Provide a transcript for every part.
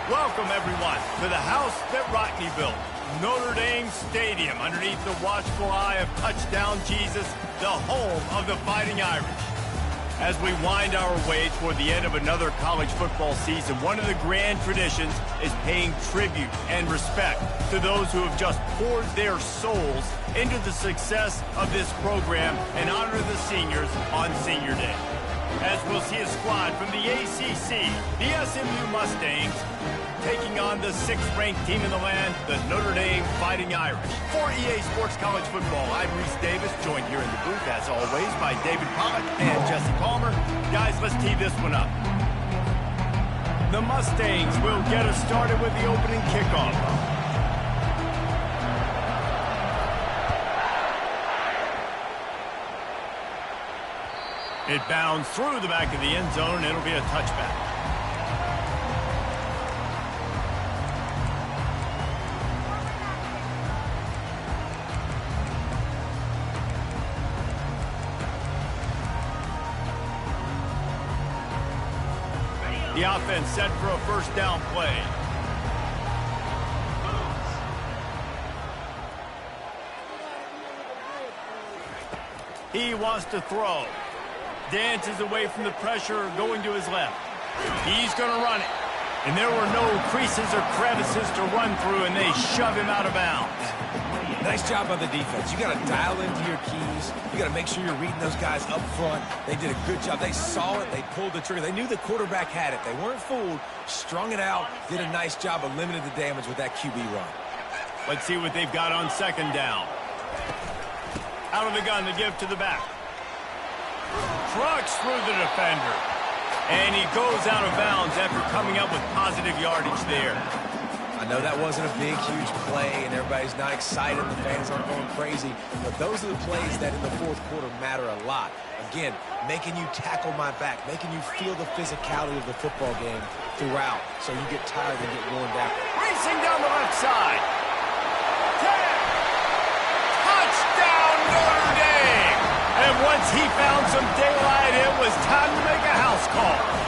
Welcome, everyone, to the house that Rockney built, Notre Dame Stadium, underneath the watchful eye of Touchdown Jesus, the home of the Fighting Irish. As we wind our way toward the end of another college football season, one of the grand traditions is paying tribute and respect to those who have just poured their souls into the success of this program and honor the seniors on Senior Day. As we'll see a squad from the ACC, the SMU Mustangs, taking on the 6th-ranked team in the land, the Notre Dame Fighting Irish. For EA Sports College Football, I'm Reese Davis, joined here in the booth, as always, by David Pollock and Jesse Palmer. Guys, let's tee this one up. The Mustangs will get us started with the opening kickoff. It bounds through the back of the end zone, and it'll be a touchback. The offense set for a first down play. He wants to throw. Dances away from the pressure, going to his left. He's going to run it. And there were no creases or crevices to run through, and they shove him out of bounds. Nice job by the defense. You got to dial into your keys. You got to make sure you're reading those guys up front. They did a good job. They saw it. They pulled the trigger. They knew the quarterback had it. They weren't fooled. Strung it out. Did a nice job of limiting the damage with that QB run. Let's see what they've got on second down. Out of the gun to give to the back. Trucks through the defender. And he goes out of bounds after coming up with positive yardage there. I know that wasn't a big, huge play, and everybody's not excited. The fans aren't going crazy. But those are the plays that in the fourth quarter matter a lot. Again, making you tackle my back, making you feel the physicality of the football game throughout so you get tired and get worn down. Racing down the left side. Touchdown, Notre Dame! And once he found some daylight, it was time to make a house call.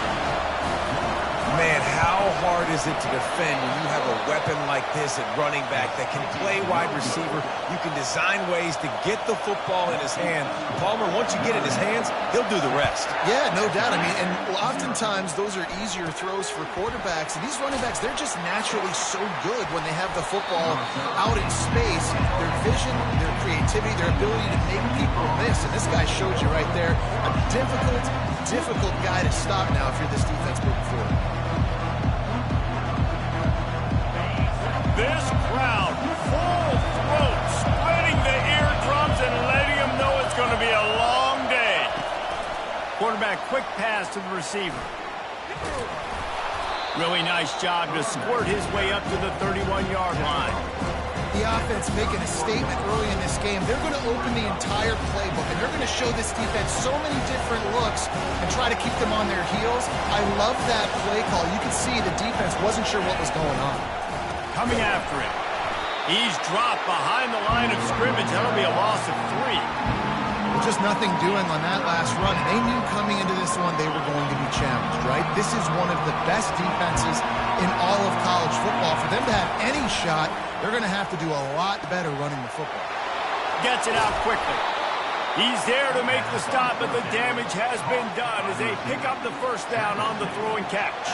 Man, how hard is it to defend when you have a weapon like this at running back that can play wide receiver? You can design ways to get the football in his hand. Palmer, once you get it in his hands, he'll do the rest. Yeah, no doubt. I mean, and oftentimes those are easier throws for quarterbacks. And these running backs, they're just naturally so good when they have the football out in space. Their vision, their creativity, their ability to make people miss. And this guy showed you right there, a difficult guy to stop now if you're this defense moving forward. This crowd, full throat, splitting the eardrums and letting them know it's going to be a long day. Quarterback, quick pass to the receiver. Really nice job to squirt his way up to the 31-yard line. The offense making a statement early in this game. They're going to open the entire playbook, and they're going to show this defense so many different looks and try to keep them on their heels. I love that play call. You can see the defense wasn't sure what was going on. Coming after him. He's dropped behind the line of scrimmage. That'll be a loss of 3. Just nothing doing on that last run. And they knew coming into this one they were going to be challenged, right? This is one of the best defenses in all of college football. For them to have any shot, they're going to have to do a lot better running the football. Gets it out quickly. He's there to make the stop, but the damage has been done as they pick up the first down on the throw and catch.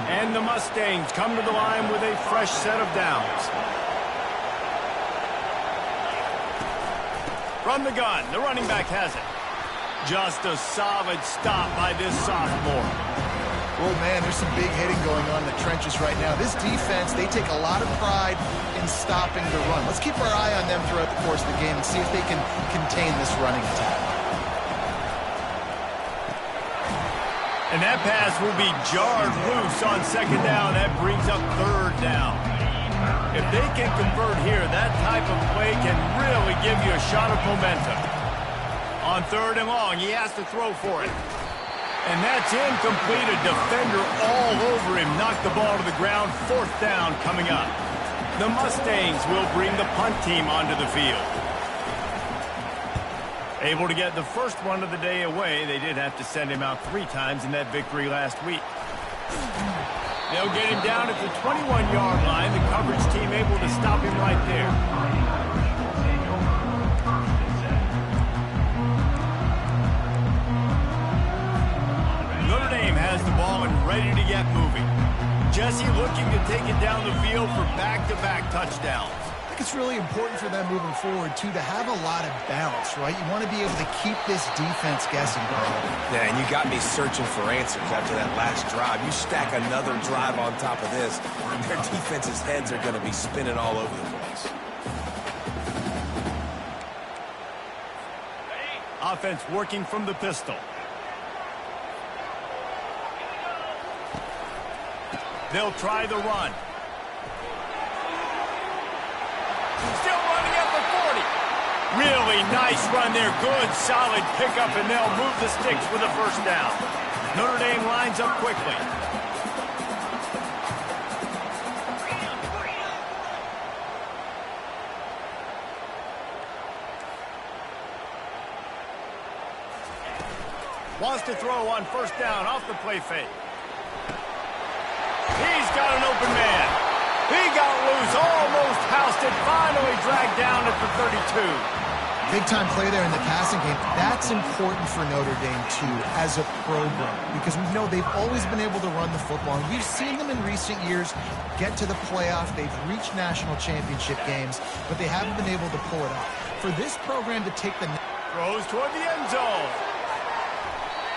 And the Mustangs come to the line with a fresh set of downs. From the gun, the running back has it. Just a solid stop by this sophomore. Oh, man, there's some big hitting going on in the trenches right now. This defense, they take a lot of pride in stopping the run. Let's keep our eye on them throughout the course of the game and see if they can contain this running attack. And that pass will be jarred loose on second down. That brings up third down. If they can convert here, that type of play can really give you a shot of momentum. On third and long, he has to throw for it. And that's incomplete. A defender all over him. Knocked the ball to the ground. Fourth down coming up. The Mustangs will bring the punt team onto the field. Able to get the first one of the day away. They did have to send him out 3 times in that victory last week. They'll get him down at the 21-yard line. The coverage team able to stop him right there. Notre Dame has the ball and ready to get moving. Jesse looking to take it down the field for back-to-back touchdowns. I think it's really important for them moving forward, too, to have a lot of balance, right? You want to be able to keep this defense guessing, Carl. Yeah, and you got me searching for answers after that last drive. You stack another drive on top of this, and their defense's heads are going to be spinning all over the place. Offense working from the pistol. They'll try the run. Still running at the 40. Really nice run there. Good, solid pickup, and they'll move the sticks with a first down. Notre Dame lines up quickly. Wants to throw on first down off the play fake. He's got an open man. He got loose, almost housed it, finally dragged down at the 32. Big-time play there in the passing game. That's important for Notre Dame, too, as a program, because we know they've always been able to run the football, and we've seen them in recent years get to the playoff. They've reached national championship games, but they haven't been able to pull it off. For this program to take the... Throws toward the end zone.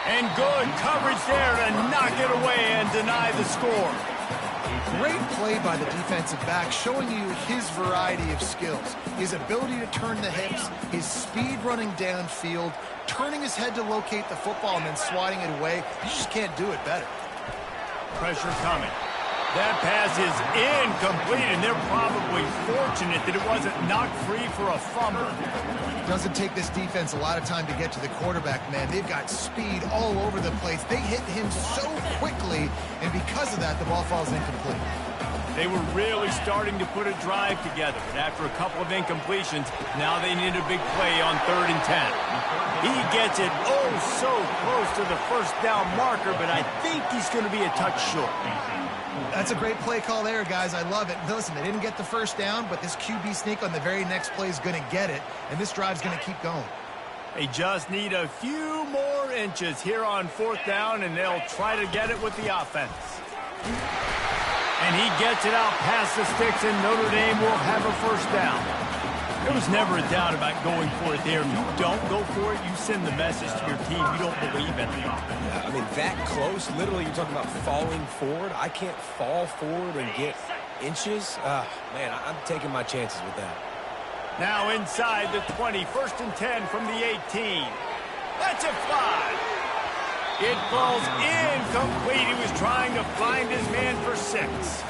And good coverage there to knock it away and deny the score. Great play by the defensive back, showing you his variety of skills. His ability to turn the hips, his speed running downfield, turning his head to locate the football and then swatting it away. You just can't do it better. Pressure coming. That pass is incomplete, and they're probably fortunate that it wasn't knocked free for a fumble. Doesn't take this defense a lot of time to get to the quarterback, man. They've got speed all over the place. They hit him so quickly, and because of that, the ball falls incomplete. They were really starting to put a drive together, but after a couple of incompletions, now they need a big play on 3rd and 10. He gets it oh so close to the first down marker, but I think he's going to be a touch short. That's a great play call there, guys. I love it. Listen, they didn't get the first down, but this QB sneak on the very next play is going to get it, and this drive's going to keep going. They just need a few more inches here on 4th down, and they'll try to get it with the offense. And he gets it out past the sticks, and Notre Dame will have a first down. There was never a doubt about going for it there. If you don't go for it, you send the message to your team you don't believe in it. I mean, that close, literally, you're talking about falling forward. I can't fall forward and get inches. Man, I'm taking my chances with that. Now inside the 20, 1st and 10 from the 18. Let's it fly. It falls incomplete. He was trying to find his man for 6.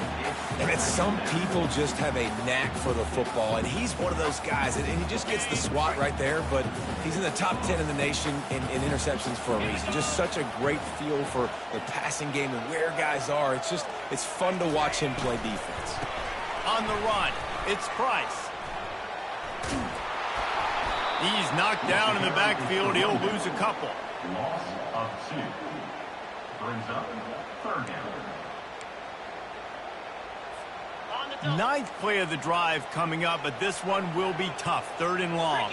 And some people just have a knack for the football, and he's one of those guys, and he just gets the swat right there, but he's in the top 10 in the nation in interceptions for a reason. Just such a great feel for the passing game and where guys are. It's fun to watch him play defense. On the run, it's Price. He's knocked down in the backfield. He'll lose a couple. Loss of 2. Brings up 3rd down. 9th play of the drive coming up, but this one will be tough. 3rd and long.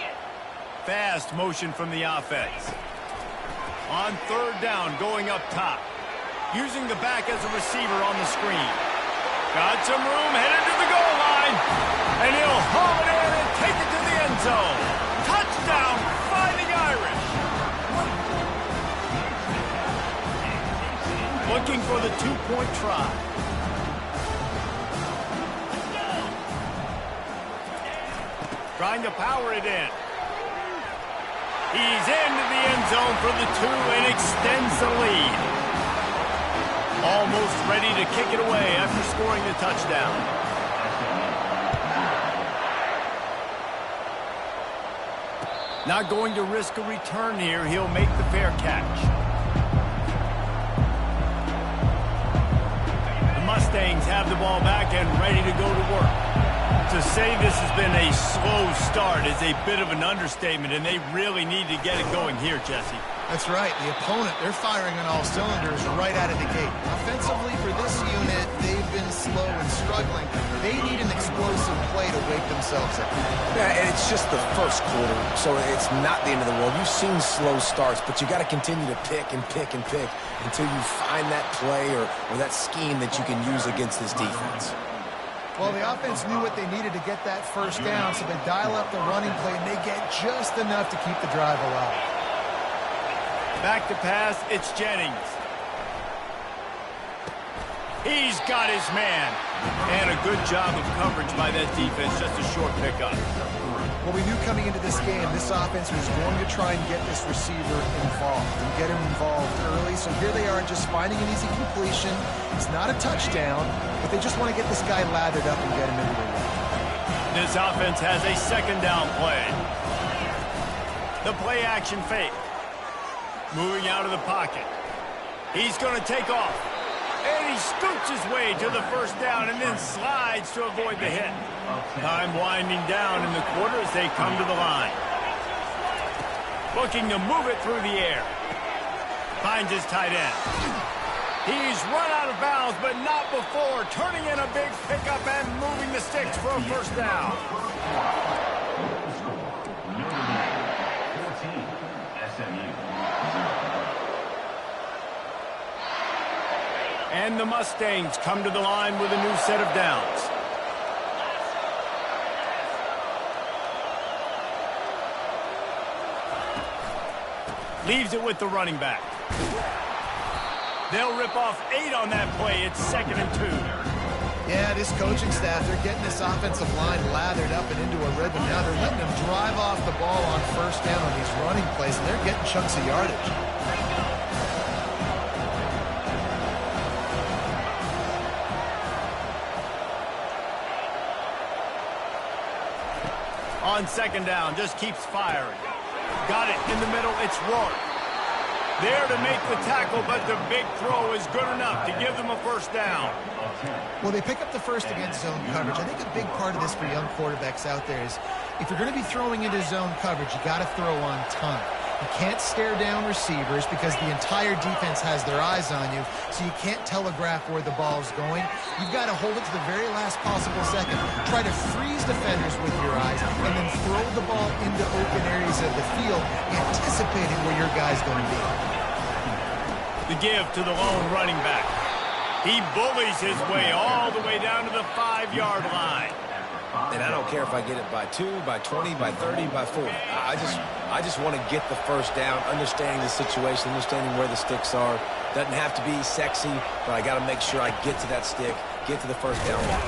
Fast motion from the offense. On 3rd down, going up top. Using the back as a receiver on the screen. Got some room, headed to the goal line. And he'll haul it in and take it to the end zone. Touchdown, Fighting Irish. Looking for the 2-point try. Trying to power it in. He's into the end zone for the 2 and extends the lead. Almost ready to kick it away after scoring the touchdown. Not going to risk a return here. He'll make the fair catch. The Mustangs have the ball back and ready to go to work. To say this has been a slow start is a bit of an understatement, and they really need to get it going here, Jesse. That's right. The opponent, they're firing on all cylinders right out of the gate. Offensively, for this unit, they've been slow and struggling. They need an explosive play to wake themselves up. Yeah, and it's just the first quarter, so it's not the end of the world. You've seen slow starts, but you got to continue to pick and pick and pick until you find that play or that scheme that you can use against this defense. Well, the offense knew what they needed to get that first down, so they dial up the running play, and they get just enough to keep the drive alive. Back to pass, it's Jennings. He's got his man. And a good job of coverage by that defense, just a short pickup. Well, we knew coming into this game, this offense was going to try and get this receiver involved and get him involved early. So here they are just finding an easy completion. It's not a touchdown, but they just want to get this guy lathered up and get him into the run. This offense has a second down play. The play action fake. Moving out of the pocket. He's going to take off. And he scoots his way to the first down and then slides to avoid the hit. Time winding down in the quarter as they come to the line. Looking to move it through the air. Finds his tight end. He's run out of bounds, but not before turning in a big pickup and moving the sticks for a first down. And the Mustangs come to the line with a new set of downs. Leaves it with the running back. They'll rip off 8 on that play. It's 2nd and 2. Yeah, this coaching staff, they're getting this offensive line lathered up and into a rhythm. Now they're letting them drive off the ball on first down on these running plays, and they're getting chunks of yardage. On second down, just keeps firing. Got it in the middle, it's Rourke. There to make the tackle, but the big throw is good enough to give them a first down. Well, they pick up the first against zone coverage. I think a big part of this for young quarterbacks out there is if you're going to be throwing into zone coverage, you got to throw on time. You can't stare down receivers because the entire defense has their eyes on you, so you can't telegraph where the ball's going. You've got to hold it to the very last possible second. Try to freeze defenders with your eyes and then throw the ball into open areas of the field, anticipating where your guy's going to be. The give to the lone running back. He bullies his way all the way down to the 5-yard line. And I don't care if I get it by 2, by 20, by 30, by 40. I just want to get the first down, understanding the situation, understanding where the sticks are. Doesn't have to be sexy, but I got to make sure I get to that stick, get to the first down line.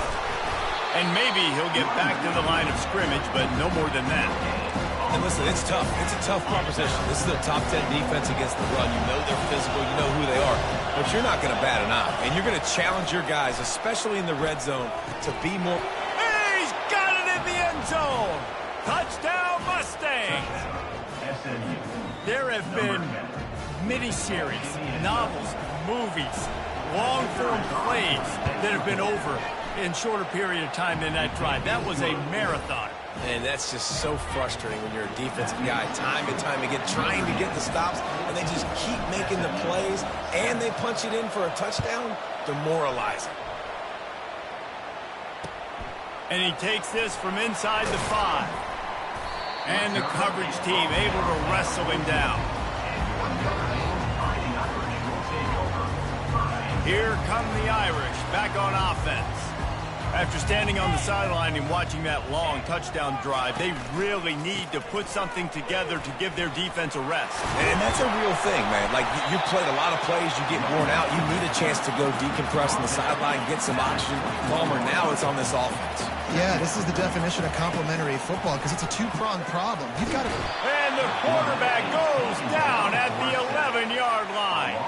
And maybe he'll get back to the line of scrimmage, but no more than that. And listen, it's tough. It's a tough proposition. This is a top 10 defense against the run. You know they're physical. You know who they are. But you're not going to bat an eye. And you're going to challenge your guys, especially in the red zone, to be more... He's got it in the end zone. Touchdown, Mustangs. There have been miniseries, novels, movies, long-form plays that have been over in shorter period of time than that drive. That was a marathon. And that's just so frustrating when you're a defensive guy, time and time again, trying to get the stops, and they just keep making the plays, and they punch it in for a touchdown. Demoralizing. And he takes this from inside the 5. And the coverage team able to wrestle him down. Here come the Irish back on offense. After standing on the sideline and watching that long touchdown drive, they really need to put something together to give their defense a rest. And that's a real thing, man. Like, you played a lot of plays, you get worn out, you need a chance to go decompress on the sideline, get some oxygen. Palmer, now it's on this offense. Yeah, this is the definition of complementary football because it's a two-pronged problem. You've got to... And the quarterback goes down at the 11-yard line.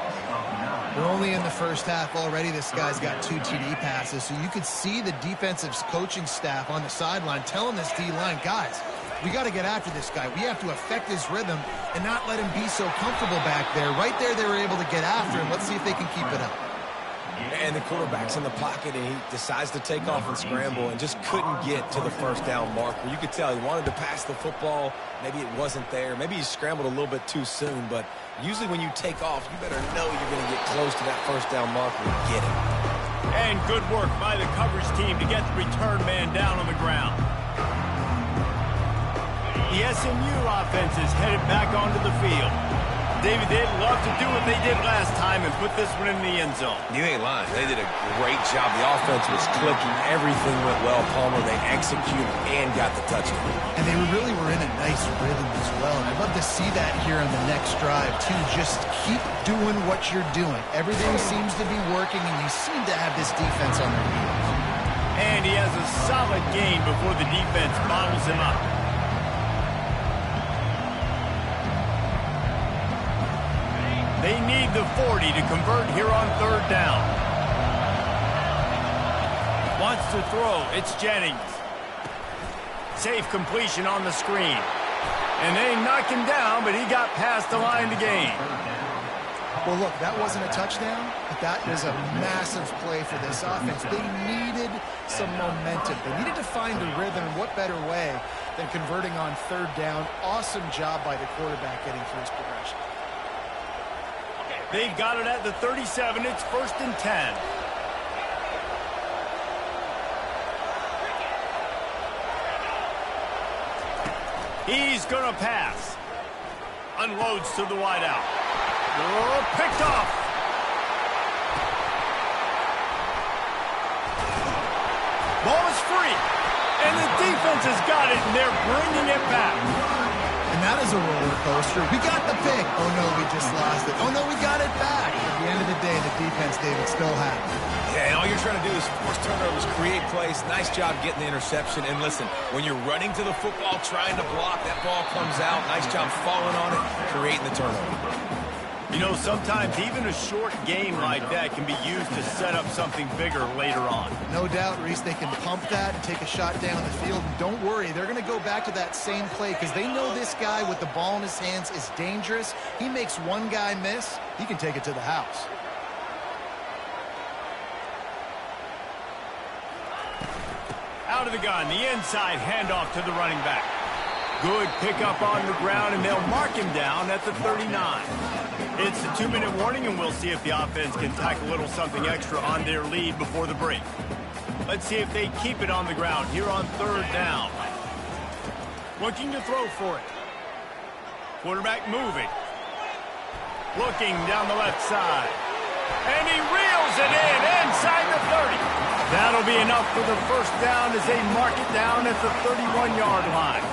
We're only in the first half already. This guy's got 2 TD passes, so you could see the defensive coaching staff on the sideline telling this D-line, guys, we got to get after this guy. We have to affect his rhythm and not let him be so comfortable back there. Right there, they were able to get after him. Let's see if they can keep it up. And the quarterback's in the pocket, and he decides to take off and scramble and just couldn't get to the first down marker. You could tell he wanted to pass the football. Maybe it wasn't there. Maybe he scrambled a little bit too soon. But usually when you take off, you better know you're going to get close to that first down marker and get it. And good work by the coverage team to get the return man down on the ground. The SMU offense is headed back onto the field. David, they'd love to do what they did last time and put this one in the end zone. You ain't lying. They did a great job. The offense was clicking. Everything went well. Palmer, they executed and got the touchdown. And they really were in a nice rhythm as well. And I'd love to see that here on the next drive, too. Just keep doing what you're doing. Everything seems to be working, and you seem to have this defense on their heels. And he has a solid gain before the defense bottles him up. They need the 40 to convert here on third down. Wants to throw. It's Jennings. Safe completion on the screen. And they knock him down, but he got past the line to gain. Well, look, that wasn't a touchdown, but that was a massive play for this offense. They needed some momentum. They needed to find a rhythm, and what better way than converting on third down. Awesome job by the quarterback getting through his progression. They've got it at the 37. It's 1st and 10. He's going to pass. Unloads to the wideout. Oh, picked off. Ball is free. And the defense has got it, and they're bringing it back. And that is a roller coaster. We got the pick. Oh, no, we just lost it. Oh, no, we got it back. At the end of the day, the defense, David, still had it. Yeah, and all you're trying to do is force turnovers, create plays. Nice job getting the interception. And listen, when you're running to the football, trying to block, that ball comes out. Nice job falling on it, creating the turnover. You know, sometimes even a short game like that can be used to set up something bigger later on. No doubt, Reese, they can pump that and take a shot down the field. And don't worry, they're going to go back to that same play because they know this guy with the ball in his hands is dangerous. He makes one guy miss, he can take it to the house. Out of the gun, the inside handoff to the running back. Good pickup on the ground, and they'll mark him down at the 39. It's a 2-minute warning, and we'll see if the offense can tack a little something extra on their lead before the break. Let's see if they keep it on the ground here on third down. Looking to throw for it. Quarterback moving. Looking down the left side. And he reels it in inside the 30. That'll be enough for the first down as they mark it down at the 31-yard line.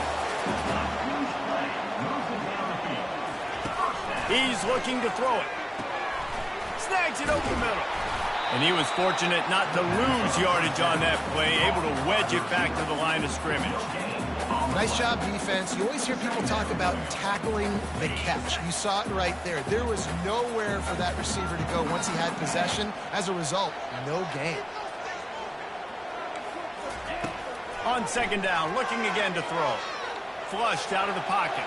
He's looking to throw it. Snags it over the middle. And he was fortunate not to lose yardage on that play, able to wedge it back to the line of scrimmage. Nice job, defense. You always hear people talk about tackling the catch. You saw it right there. There was nowhere for that receiver to go once he had possession. As a result, no gain. On second down, looking again to throw. Flushed out of the pocket.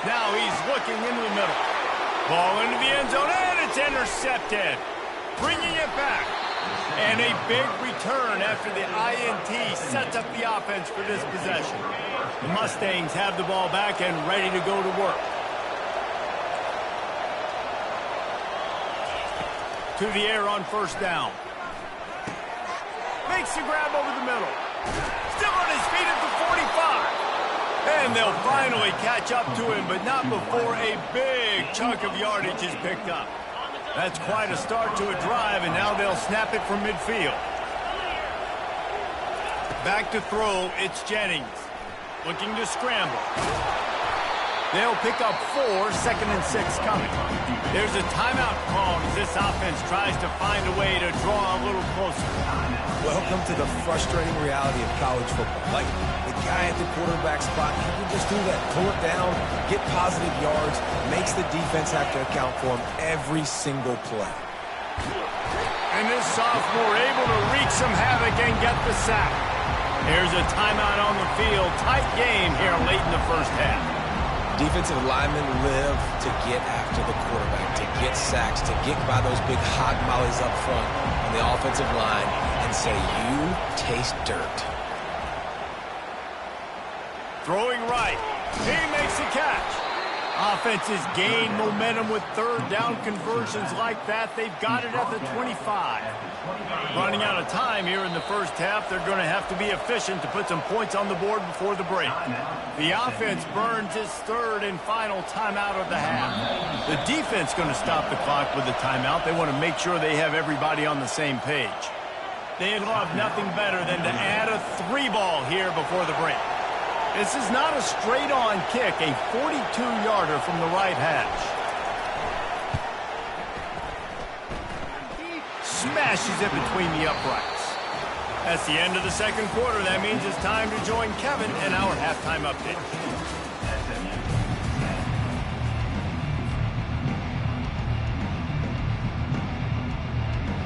Now he's looking into the middle. Ball into the end zone, and it's intercepted. Bringing it back. And a big return after the INT sets up the offense for this possession. The Mustangs have the ball back and ready to go to work. To the air on first down. Makes the grab over the middle. Still on his feet at the 45. And they'll finally catch up to him, but not before a big chunk of yardage is picked up. That's quite a start to a drive, and now they'll snap it from midfield. Back to throw, it's Jennings. Looking to scramble. They'll pick up 4, 2nd and 6 coming. There's a timeout called as this offense tries to find a way to draw a little closer. Welcome to the frustrating reality of college football. Like, the guy at the quarterback spot, he can just do that. Pull it down, get positive yards, makes the defense have to account for him every single play. And this sophomore able to wreak some havoc and get the sack. Here's a timeout on the field. Tight game here late in the first half. Defensive linemen live to get after the quarterback, to get sacks, to get by those big hog mollies up front. the offensive line and say, "You taste dirt." Throwing right. He makes the catch. Offenses gain momentum with third down conversions like that. They've got it at the 25. Running out of time here in the first half. They're going to have to be efficient to put some points on the board before the break. The offense burns its third and final timeout of the half. The defense going to stop the clock with the timeout. They want to make sure they have everybody on the same page. They'd love nothing better than to add a 3-ball here before the break. This is not a straight-on kick, a 42-yarder from the right hash. Smashes it between the uprights. That's the end of the second quarter. That means it's time to join Kevin in our halftime update.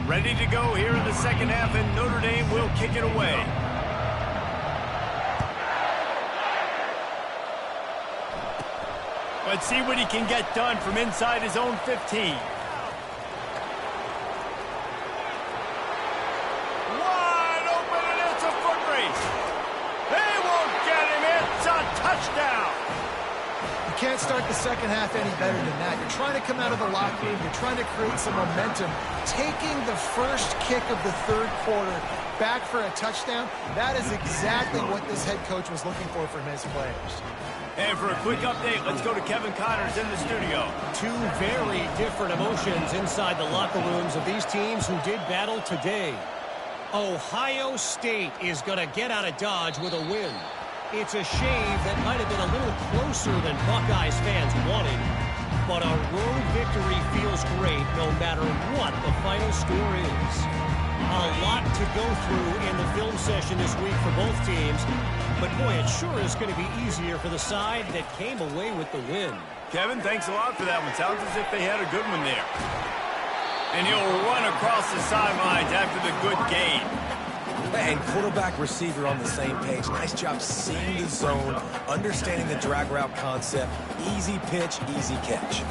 Ready to go here in the second half, and Notre Dame will kick it away. Let's see what he can get done from inside his own 15. Wide open, and it's a foot race. They won't get him. It's a touchdown. You can't start the second half any better than that. You're trying to come out of the locker room. You're trying to create some momentum. Taking the first kick of the third quarter back for a touchdown, that is exactly what this head coach was looking for from his players. And for a quick update, let's go to Kevin Connors in the studio. Two very different emotions inside the locker rooms of these teams who did battle today. Ohio State is going to get out of Dodge with a win. It's a shave that might have been a little closer than Buckeyes fans wanted, but a road victory feels great no matter what the final score is. A lot to go through in the film session this week for both teams, but boy, it sure is going to be easier for the side that came away with the win. Kevin, thanks a lot for that one. Sounds as if they had a good one there. And he'll run across the sidelines after the good game. And quarterback receiver on the same page. Nice job seeing the zone, understanding the drag route concept. Easy pitch, easy catch.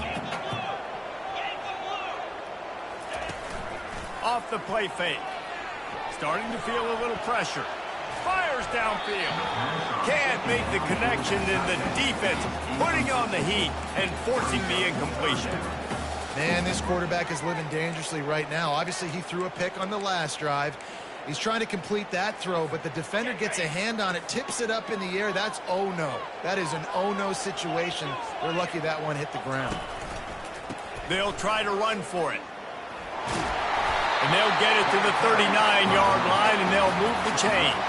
Off the play fake. Starting to feel a little pressure. Fires downfield. Can't make the connection, in the defense putting on the heat and forcing the incompletion. Man, this quarterback is living dangerously right now. Obviously, he threw a pick on the last drive. He's trying to complete that throw, but the defender gets a hand on it, tips it up in the air. That's oh no. That is an oh no situation. We're lucky that one hit the ground. They'll try to run for it. And they'll get it to the 39-yard line, and they'll move the chains.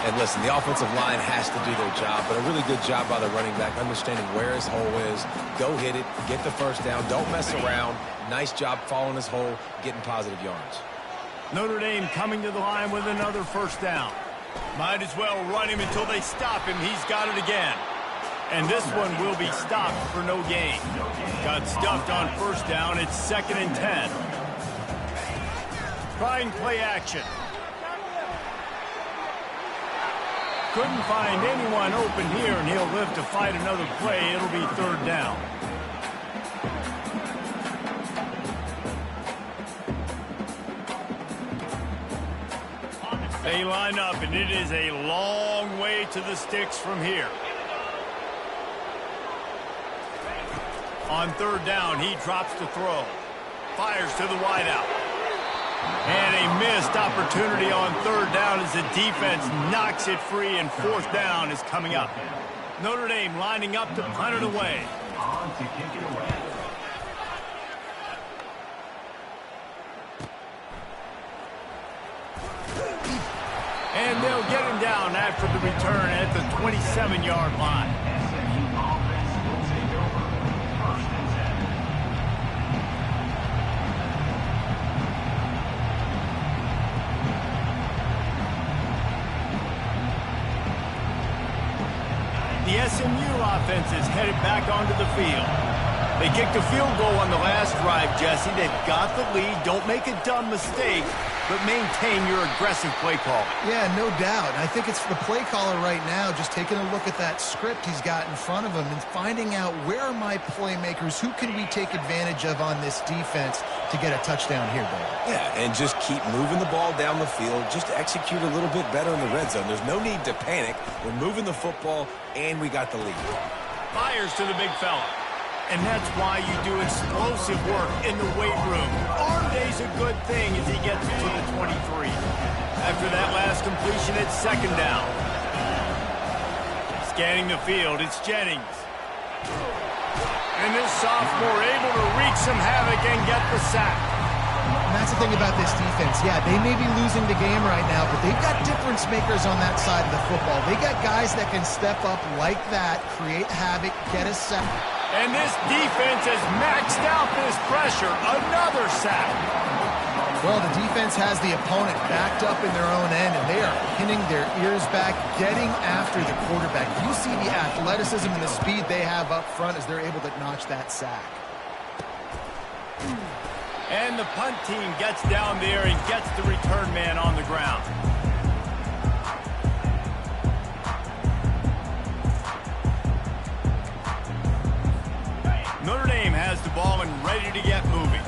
And listen, the offensive line has to do their job, but a really good job by the running back, understanding where his hole is. Go hit it, get the first down, don't mess around. Nice job following his hole, getting positive yards. Notre Dame coming to the line with another first down. Might as well run him until they stop him. He's got it again. And this one will be stopped for no gain. Got stuffed on first down. It's 2nd and 10. Trying play action. Couldn't find anyone open here, and he'll live to fight another play. It'll be 3rd down. They line up, and it is a long way to the sticks from here. On 3rd down, he drops to throw. Fires to the wideout. And a missed opportunity on 3rd down as the defense knocks it free, and 4th down is coming up. Notre Dame lining up to punt it away. On to kick it away. And they'll get him down after the return at the 27-yard line. SMU offense will take over. 1st and 10. The SMU offense is headed back onto the field. They kicked a field goal on the last drive, Jesse. They've got the lead. Don't make a dumb mistake, but maintain your aggressive play call. Yeah, no doubt. I think it's the play caller right now just taking a look at that script he's got in front of him and finding out where are my playmakers, who can we take advantage of on this defense to get a touchdown here, Dave. Yeah, and just keep moving the ball down the field. Just execute a little bit better in the red zone. There's no need to panic. We're moving the football, and we got the lead. Fires to the big fella. And that's why you do explosive work in the weight room. Arm day's a good thing as he gets to the 23. After that last completion, it's second down. Scanning the field, it's Jennings. And this sophomore able to wreak some havoc and get the sack. And that's the thing about this defense. Yeah, they may be losing the game right now, but they've got difference makers on that side of the football. They got guys that can step up like that, create havoc, get a sack. And this defense has maxed out this pressure. Another sack. Well, the defense has the opponent backed up in their own end, and they are pinning their ears back, getting after the quarterback. You see the athleticism and the speed they have up front as they're able to notch that sack. And the punt team gets down there and gets the return man on the ground. Notre Dame has the ball and ready to get moving.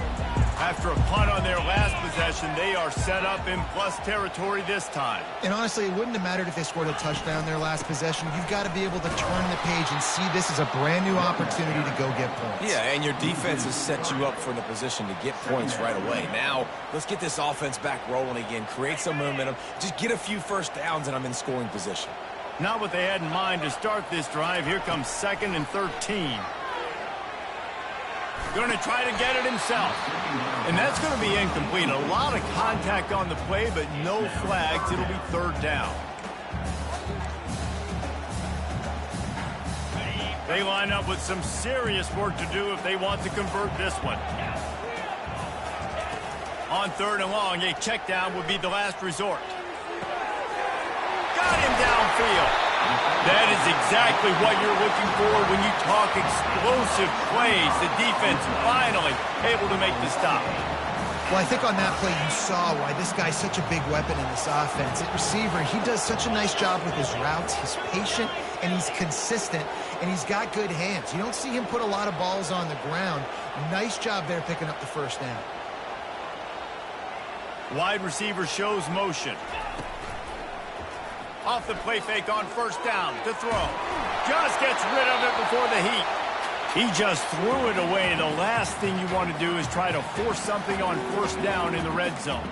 After a punt on their last possession, they are set up in plus territory this time. And honestly, it wouldn't have mattered if they scored a touchdown their last possession. You've got to be able to turn the page and see this as a brand new opportunity to go get points. Yeah, and your defense has set you up for the position to get points right away. Now, let's get this offense back rolling again, create some momentum, just get a few first downs, and I'm in scoring position. Not what they had in mind to start this drive. Here comes 2nd and 13. Going to try to get it himself. And that's going to be incomplete. A lot of contact on the play, but no flags. It'll be 3rd down. They line up with some serious work to do if they want to convert this one. On 3rd and long, a check down would be the last resort. Got him downfield. That is exactly what you're looking for when you talk explosive plays. The defense finally able to make the stop. Well, I think on that play you saw why this guy's such a big weapon in this offense. At receiver, he does such a nice job with his routes. He's patient, and he's consistent, and he's got good hands. You don't see him put a lot of balls on the ground. Nice job there picking up the first down. Wide receiver shows motion. Off the play fake on 1st down to throw. Just gets rid of it before the heat. He just threw it away. The last thing you want to do is try to force something on 1st down in the red zone.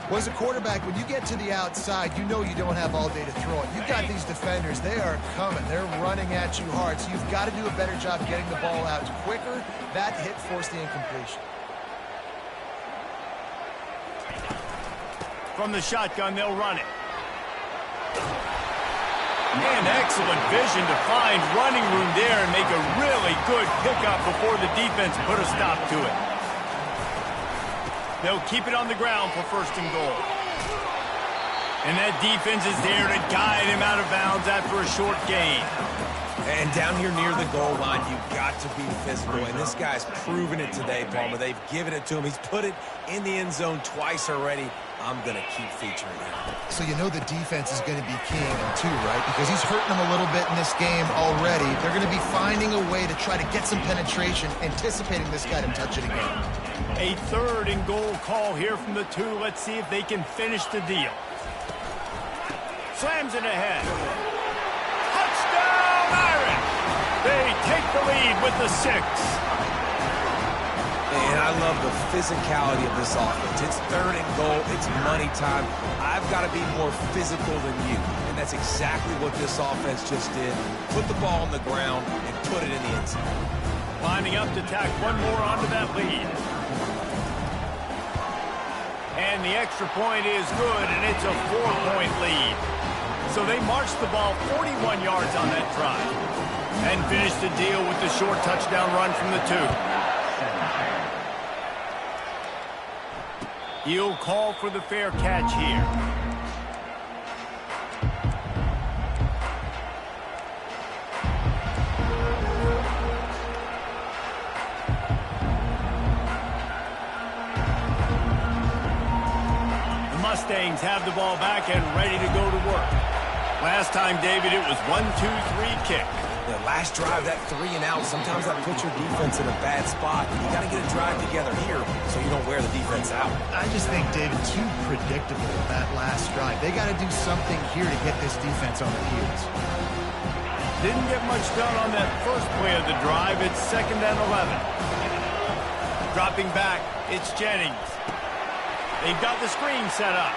Well, as a quarterback, when you get to the outside, you know you don't have all day to throw it. You've got these defenders. They are coming. They're running at you hard. So you've got to do a better job getting the ball out quicker. That hit forced the incompletion. From the shotgun, they'll run it. And excellent vision to find running room there and make a really good pickup before the defense put a stop to it. They'll keep it on the ground for 1st and goal. And that defense is there to guide him out of bounds after a short gain. And down here near the goal line, you've got to be physical. And this guy's proven it today, Palmer. They've given it to him. He's put it in the end zone twice already. I'm going to keep featuring him. So you know the defense is going to be keying him too, right? Because he's hurting them a little bit in this game already. They're going to be finding a way to try to get some penetration, anticipating this guy to touch it again. A 3rd and goal call here from the 2. Let's see if they can finish the deal. Slams it ahead. Touchdown, Irish! They take the lead with the 6. And I love the physicality of this offense. It's 3rd and goal. It's money time. I've got to be more physical than you. And that's exactly what this offense just did. Put the ball on the ground and put it in the end zone. Lining up to tack one more onto that lead. And the extra point is good, and it's a 4-point lead. So they marched the ball 41 yards on that drive. And finished the deal with the short touchdown run from the 2. He'll call for the fair catch here. Danes have the ball back and ready to go to work. Last time, David, it was 1-2-3 kick. The last drive, that 3 and out, sometimes that puts your defense in a bad spot. You got to get a drive together here so you don't wear the defense out. I just think, David, too predictable that last drive. They got to do something here to get this defense on their heels. Didn't get much done on that first play of the drive. It's 2nd and 11. Dropping back, it's Jennings. They've got the screen set up.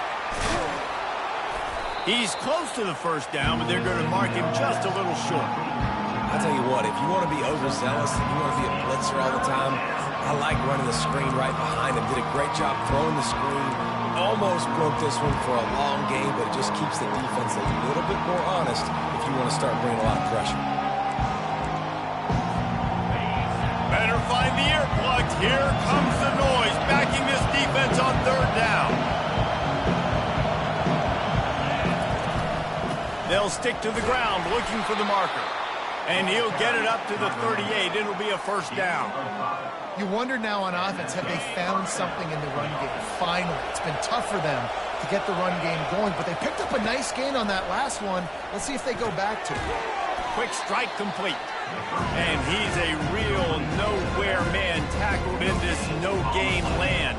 He's close to the first down, but they're going to mark him just a little short. I tell you what, if you want to be overzealous and you want to be a blitzer all the time, I like running the screen right behind him. Did a great job throwing the screen. Almost broke this one for a long game, but it just keeps the defense a little bit more honest if you want to start bringing a lot of pressure. Better find the earplugs. Here comes the noise, backing this defense on 3rd down. They'll stick to the ground looking for the marker. And he'll get it up to the 38. It'll be a 1st down. You wonder now on offense, have they found something in the run game? Finally, it's been tough for them to get the run game going, but they picked up a nice gain on that last one. Let's see if they go back to it. Quick strike complete. And he's a real nowhere man tackled in this no-game land.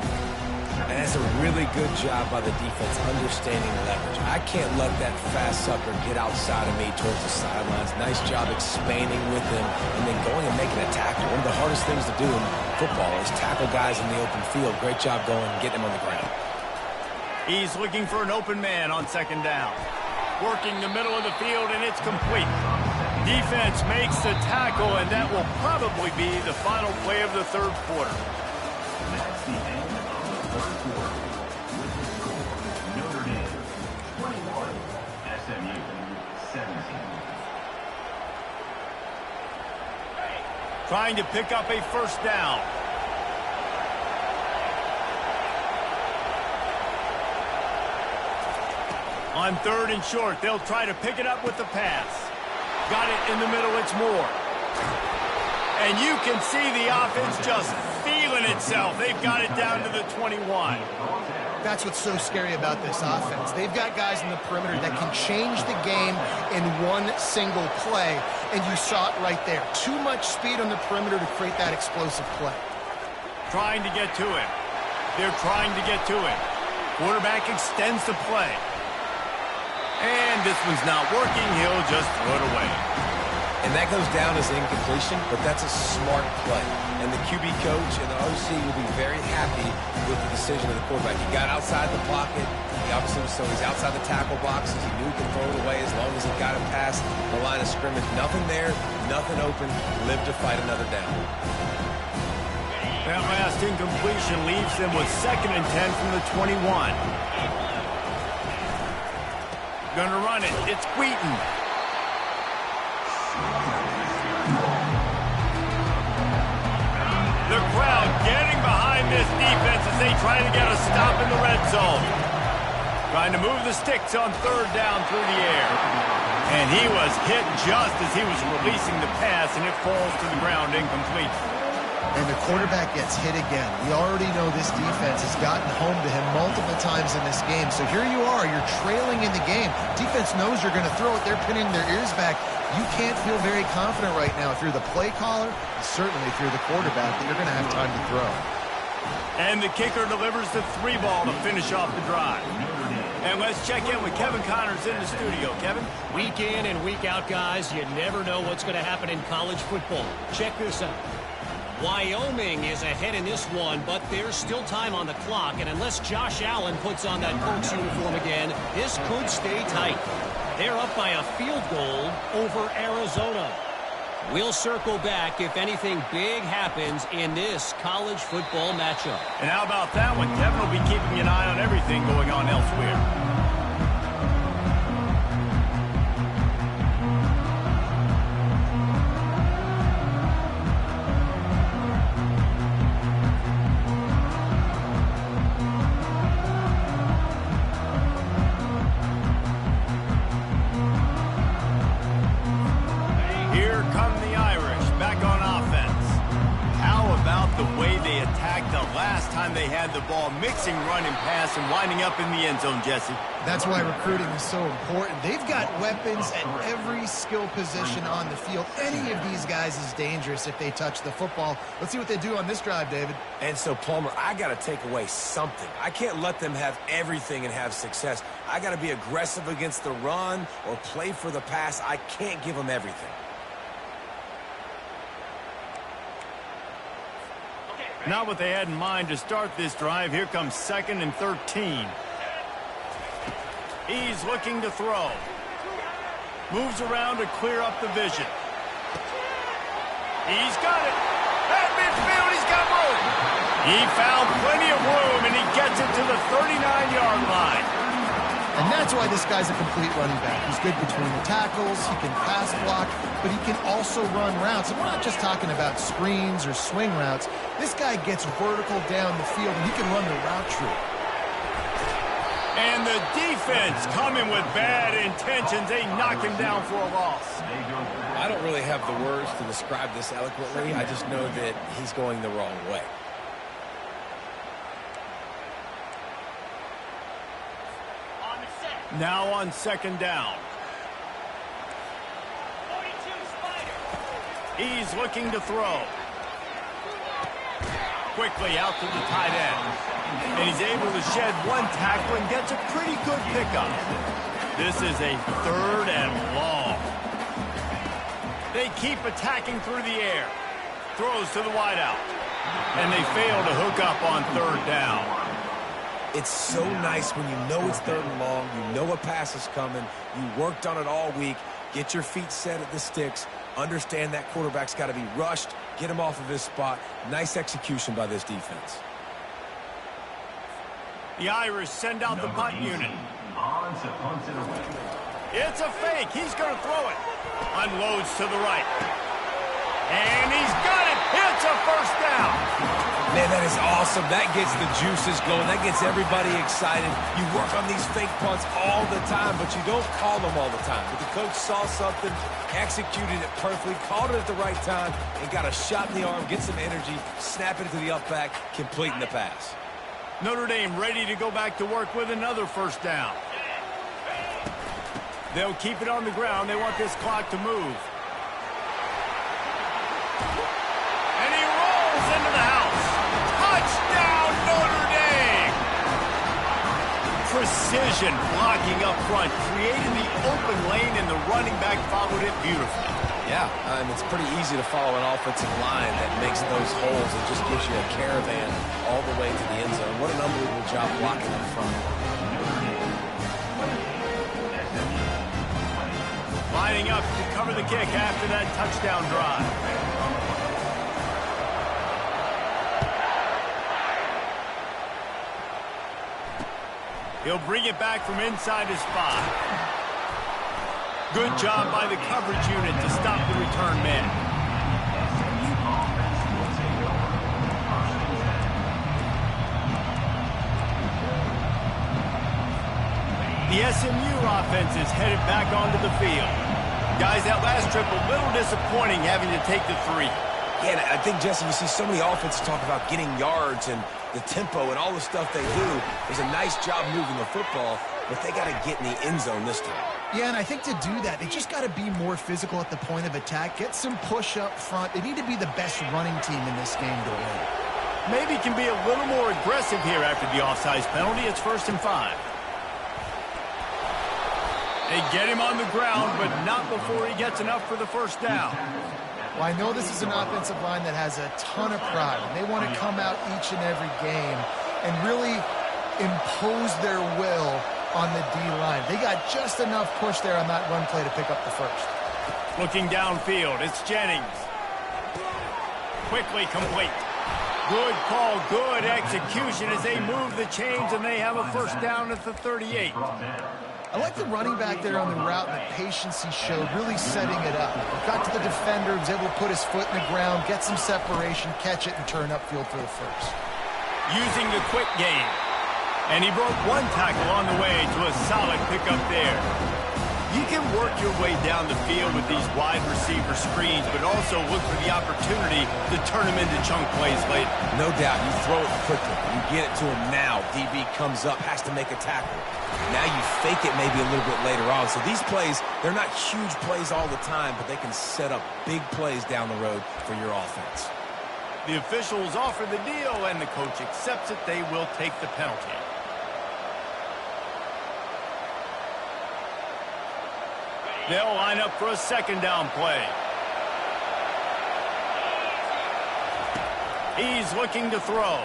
And that's a really good job by the defense understanding leverage. I can't let that fast sucker get outside of me towards the sidelines. Nice job expanding with him and then going and making a tackle. One of the hardest things to do in football is tackle guys in the open field. Great job going and getting him on the ground. He's looking for an open man on 2nd down. Working the middle of the field, and it's complete. Defense makes the tackle, and that will probably be the final play of the 3rd quarter. That's the end of the 3rd quarter. With the score, Notre Dame 21, SMU 17. Trying to pick up a 1st down. On 3rd and short, they'll try to pick it up with the pass. Got it in the middle, it's Moore. And you can see the offense just feeling itself. They've got it down to the 21. That's what's so scary about this offense. They've got guys in the perimeter that can change the game in one single play, and you saw it right there. Too much speed on the perimeter to create that explosive play. Trying to get to him. They're trying to get to him. Quarterback extends the play. And this one's not working. He'll just throw it away. And that goes down as incompletion, but that's a smart play. And the QB coach and the OC will be very happy with the decision of the quarterback. He got outside the pocket. He obviously, so he's outside the tackle boxes. He knew he could throw it away as long as he got him past the line of scrimmage. Nothing there, nothing open. Live to fight another down. That last incompletion leaves them with 2nd and 10 from the 21. Gonna run it. It's Wheaton. The crowd getting behind this defense as they try to get a stop in the red zone. Trying to move the sticks on 3rd down through the air. And he was hit just as he was releasing the pass, and it falls to the ground incomplete. And the quarterback gets hit again. We already know this defense has gotten home to him multiple times in this game. So here you are, you're trailing in the game. Defense knows you're going to throw it. They're pinning their ears back. You can't feel very confident right now if you're the play caller, certainly if you're the quarterback, that you're going to have time to throw. And the kicker delivers the 3 ball to finish off the drive. And let's check in with Kevin Connors in the studio. Kevin? Week in and week out, guys, you never know what's going to happen in college football. Check this out. Wyoming is ahead in this one, but there's still time on the clock, and unless Josh Allen puts on that Colts uniform again, this could stay tight. They're up by a field goal over Arizona. We'll circle back if anything big happens in this college football matchup. And how about that one? Kevin will be keeping an eye on everything going on elsewhere. attack the last time they had the ball, mixing run and pass and winding up in the end zone, Jesse. That's why recruiting is so important. They've got weapons at every skill position on the field. Any of these guys is dangerous if they touch the football. Let's see what they do on this drive, David. And so, Palmer, I got to take away something. I can't let them have everything and have success. I got to be aggressive against the run or play for the pass. I can't give them everything. Not what they had in mind to start this drive. Here comes 2nd and 13. He's looking to throw. Moves around to clear up the vision. He's got it. At midfield, he's got room. He found plenty of room, and he gets it to the 39-yard line. And that's why this guy's a complete running back. He's good between the tackles, he can pass block, but he can also run routes. And we're not just talking about screens or swing routes. This guy gets vertical down the field, and he can run the route tree. And the defense coming with bad intentions. They knock him down for a loss. I don't really have the words to describe this eloquently. I just know that he's going the wrong way. Now on 2nd down. He's looking to throw. Quickly out to the tight end. And he's able to shed one tackle and gets a pretty good pickup. This is a 3rd and long. They keep attacking through the air. Throws to the wideout. And they fail to hook up on 3rd down. It's so nice when you know it's 3rd and long, you know a pass is coming, you worked on it all week, get your feet set at the sticks, understand that quarterback's got to be rushed, get him off of his spot. Nice execution by this defense. The Irish send out the punt unit. It's a fake. He's going to throw it. Unloads to the right. And he's got it. It's a 1st down. Man, that is awesome. That gets the juices going. That gets everybody excited. You work on these fake punts all the time, but you don't call them all the time. But the coach saw something, executed it perfectly, called it at the right time, and got a shot in the arm, get some energy, snap it to the up back, completing the pass. Notre Dame ready to go back to work with another 1st down. They'll keep it on the ground. They want this clock to move. And he rolls into the house. Touchdown, Notre Dame! Precision blocking up front, created the open lane, and the running back followed it beautifully. Yeah, it's pretty easy to follow an offensive line that makes those holes and just gives you a caravan all the way to the end zone. What an unbelievable job blocking up front. Lining up to cover the kick after that touchdown drive. He'll bring it back from inside his 5. Good job by the coverage unit to stop the return man. The SMU offense is headed back onto the field. Guys, that last trip a little disappointing having to take the 3. Yeah, and I think, Jesse, you see so many offenses talk about getting yards and the tempo and all the stuff they do. There's a nice job moving the football, but they got to get in the end zone this time. Yeah, and I think to do that, they just got to be more physical at the point of attack, get some push up front. They need to be the best running team in this game to win. Maybe can be a little more aggressive here after the offsides penalty. It's 1st and 5. They get him on the ground, but not before he gets enough for the 1st down. Well, I know this is an offensive line that has a ton of pride. They want to come out each and every game and really impose their will on the D-line. They got just enough push there on that run play to pick up the 1st. Looking downfield, it's Jennings. Quickly complete. Good call, good execution as they move the chains, and they have a 1st down at the 38. I like the running back there on the route and the patience he showed, really setting it up. Got to the defender, was able to put his foot in the ground, get some separation, catch it, and turn upfield for the 1st. Using the quick game. And he broke one tackle on the way to a solid pickup there. You can work your way down the field with these wide receiver screens, but also look for the opportunity to turn them into chunk plays later. No doubt. You throw it quickly. You get it to him now. DB comes up, has to make a tackle. Now you fake it maybe a little bit later on. So these plays, they're not huge plays all the time, but they can set up big plays down the road for your offense. The officials offer the deal, and the coach accepts it. They will take the penalty. They'll line up for a second down play. He's looking to throw.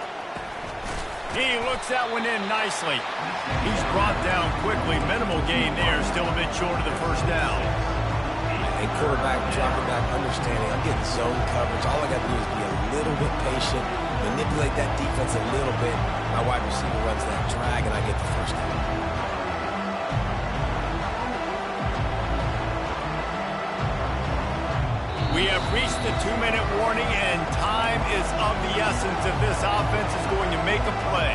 He looks that one in nicely. He's brought down quickly. Minimal gain there. Still a bit short of the first down. Hey, quarterback, dropping back, understanding. I'm getting zone coverage. All I got to do is be a little bit patient, manipulate that defense a little bit. My wide receiver runs that drag, and I get the first down. We have reached the 2-minute warning, and time is of the essence if this offense is going to make a play.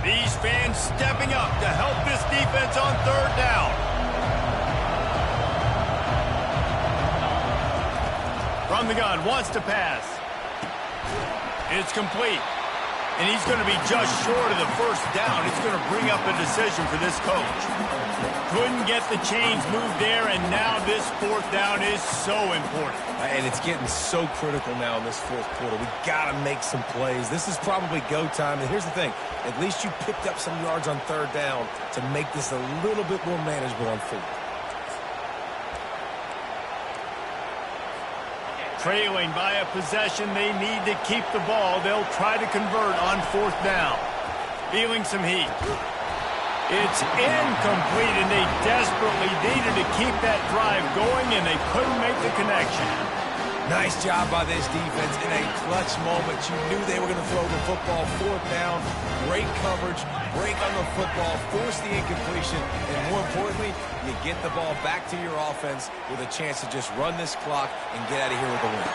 These fans stepping up to help this defense on third down. From the gun, wants to pass. It's complete. And he's going to be just short of the first down. It's going to bring up a decision for this coach. Couldn't get the chains moved there, and now this fourth down is so important. And it's getting so critical now in this fourth quarter. We got to make some plays. This is probably go time. And here's the thing. At least you picked up some yards on third down to make this a little bit more manageable on fourth. Trailing by a possession, they need to keep the ball. They'll try to convert on fourth down. Feeling some heat. It's incomplete, and they desperately needed to keep that drive going, and they couldn't make the connection. Nice job by this defense in a clutch moment. You knew they were going to throw the football. Fourth down, great coverage, break on the football, force the incompletion, and more importantly, you get the ball back to your offense with a chance to just run this clock and get out of here with a win.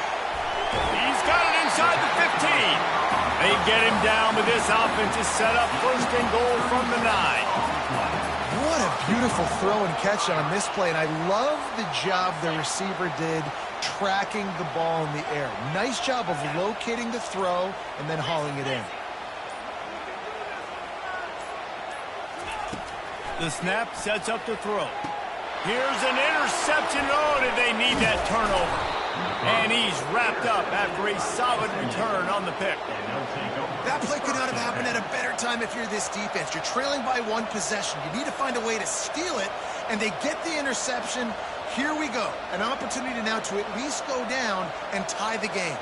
He's got it inside the 15. They get him down, but this offense is set up first and goal from the 9. What a beautiful throw and catch on this play, and I love the job the receiver did tracking the ball in the air. Nice job of locating the throw and then hauling it in. The snap sets up the throw. Here's an interception. Oh, did they need that turnover? And he's wrapped up after a solid return on the pick. That play could not have happened at a better time if you're this defense. You're trailing by one possession. You need to find a way to steal it, and they get the interception. Here we go. An opportunity now to at least go down and tie the game.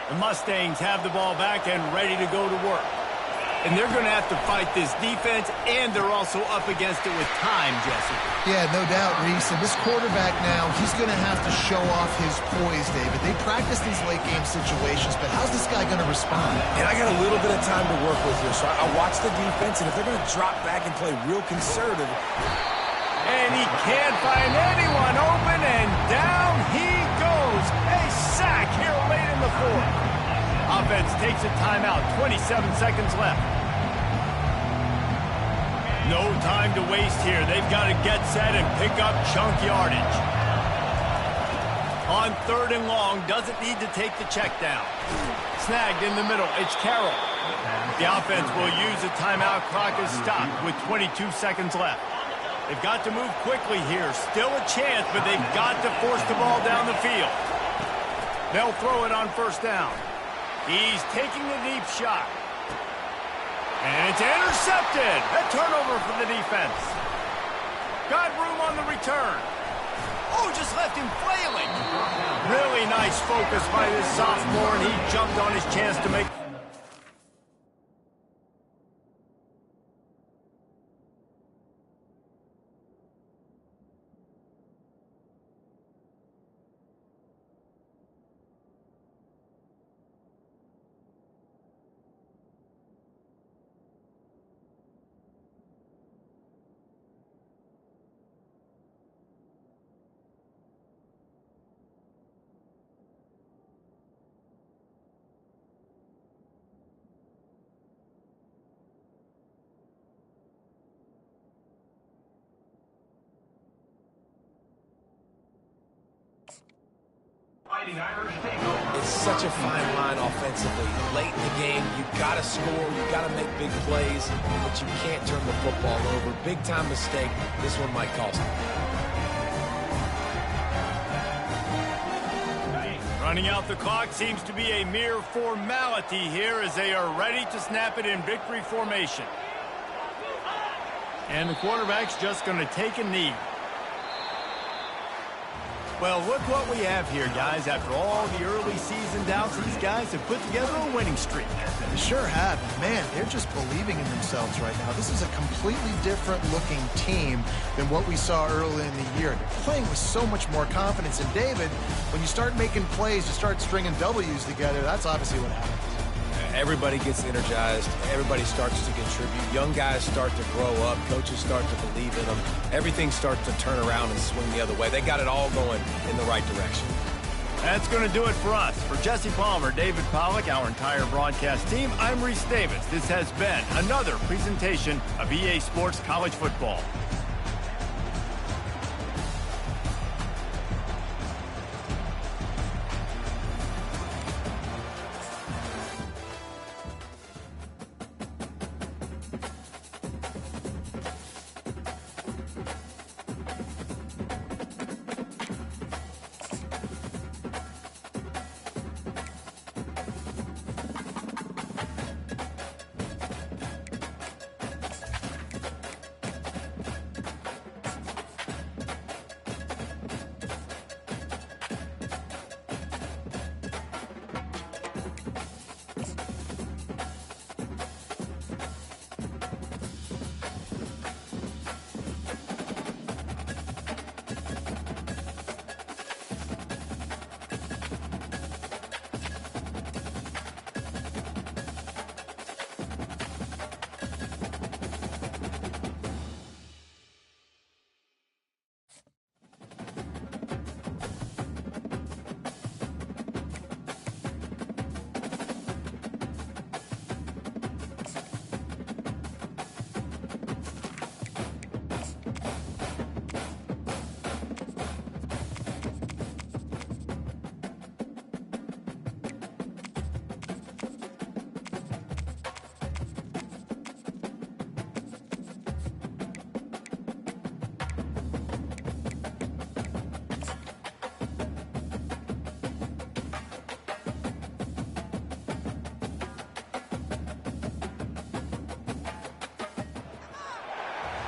The Mustangs have the ball back and ready to go to work. And they're going to have to fight this defense, and they're also up against it with time, Jesse. Yeah, no doubt, Reese. And this quarterback now, he's going to have to show off his poise, David. They practice these late-game situations, but how's this guy going to respond? And I got a little bit of time to work with here, so I watch the defense, and if they're going to drop back and play real conservative. And he can't find anyone open, and down he goes. A sack here late in the fourth. Offense takes a timeout, 27 seconds left. No time to waste here. They've got to get set and pick up chunk yardage. On third and long, doesn't need to take the check down. Snagged in the middle, it's Carroll. The offense will use a timeout. Clock is stopped with 22 seconds left. They've got to move quickly here. Still a chance, but they've got to force the ball down the field. They'll throw it on first down. He's taking the deep shot. And it's intercepted. A turnover for the defense. Got room on the return. Oh, just left him flailing. Really nice focus by this sophomore, and he jumped on his chance to make... Fighting Irish takeover. It's such a fine line offensively. Late in the game, you got to score, you got to make big plays, but you can't turn the football over. Big-time mistake. This one might cost them. Running out the clock seems to be a mere formality here as they are ready to snap it in victory formation. And the quarterback's just going to take a knee. Well, look what we have here, guys. After all the early season doubts, these guys have put together a winning streak. They sure have. Man, they're just believing in themselves right now. This is a completely different looking team than what we saw early in the year. They're playing with so much more confidence. And David, when you start making plays, you start stringing W's together, that's obviously what happens. Everybody gets energized. Everybody starts to contribute. Young guys start to grow up. Coaches start to believe in them. Everything starts to turn around and swing the other way. They got it all going in the right direction. That's going to do it for us. For Jesse Palmer, David Pollack, our entire broadcast team, I'm Reese Davis. This has been another presentation of EA Sports College Football.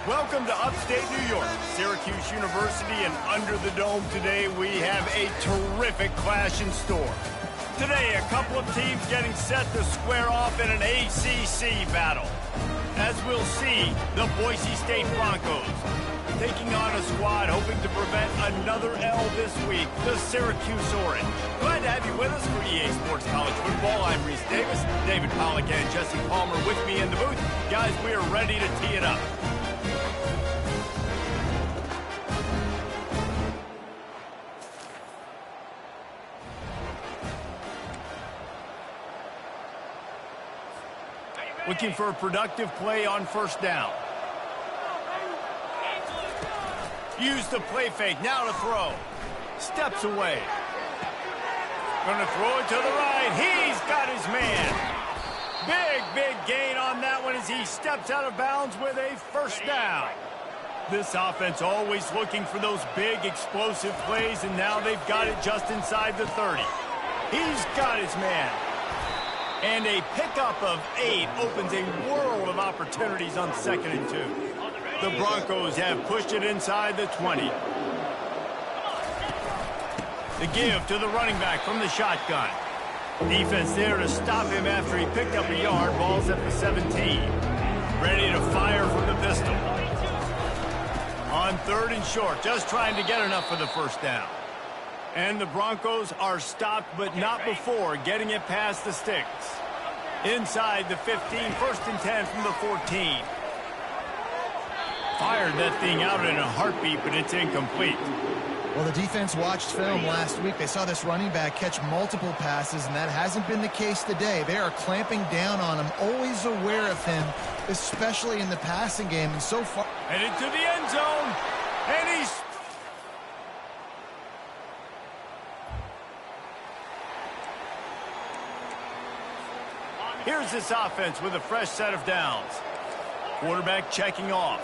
Welcome to upstate New York, Syracuse University, and under the dome today we have a terrific clash in store. Today, a couple of teams getting set to square off in an ACC battle. As we'll see, the Boise State Broncos taking on a squad hoping to prevent another L this week, the Syracuse Orange. Glad to have you with us for EA Sports College Football. I'm Reese Davis, David Pollack and Jesse Palmer with me in the booth. Guys, we are ready to tee it up. Looking for a productive play on first down. Use the play fake, now to throw. Steps away. Going to throw it to the right. He's got his man. Big gain on that one as he steps out of bounds with a first down. This offense always looking for those big explosive plays, and now they've got it just inside the 30. He's got his man. And a pickup of 8 opens a world of opportunities on 2nd and 2. The Broncos have pushed it inside the 20. The give to the running back from the shotgun. Defense there to stop him after he picked up a yard. Ball's at the 17. Ready to fire from the pistol. On 3rd and short, just trying to get enough for the first down. And the Broncos are stopped, but not before getting it past the sticks. Inside the 15, 1st and 10 from the 14. Fired that thing out in a heartbeat, but it's incomplete. Well, the defense watched film last week. They saw this running back catch multiple passes, and that hasn't been the case today. They are clamping down on him, always aware of him, especially in the passing game. And so far... And into the end zone, and he's... Here's this offense with a fresh set of downs. Quarterback checking off.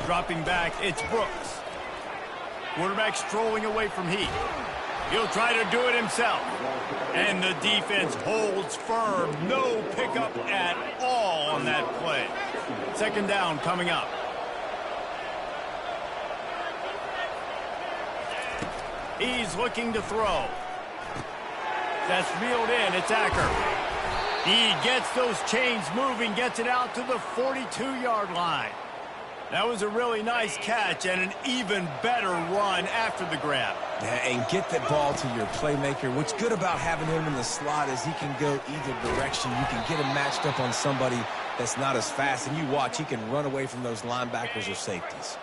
Dropping back, it's Brooks. Quarterback strolling away from Heat. He'll try to do it himself. And the defense holds firm. No pickup at all on that play. Second down coming up. He's looking to throw. That's reeled in. It's Acker. He gets those chains moving, gets it out to the 42-yard line. That was a really nice catch and an even better run after the grab. Yeah, and get that ball to your playmaker. What's good about having him in the slot is he can go either direction. You can get him matched up on somebody that's not as fast, and you watch, he can run away from those linebackers or safeties.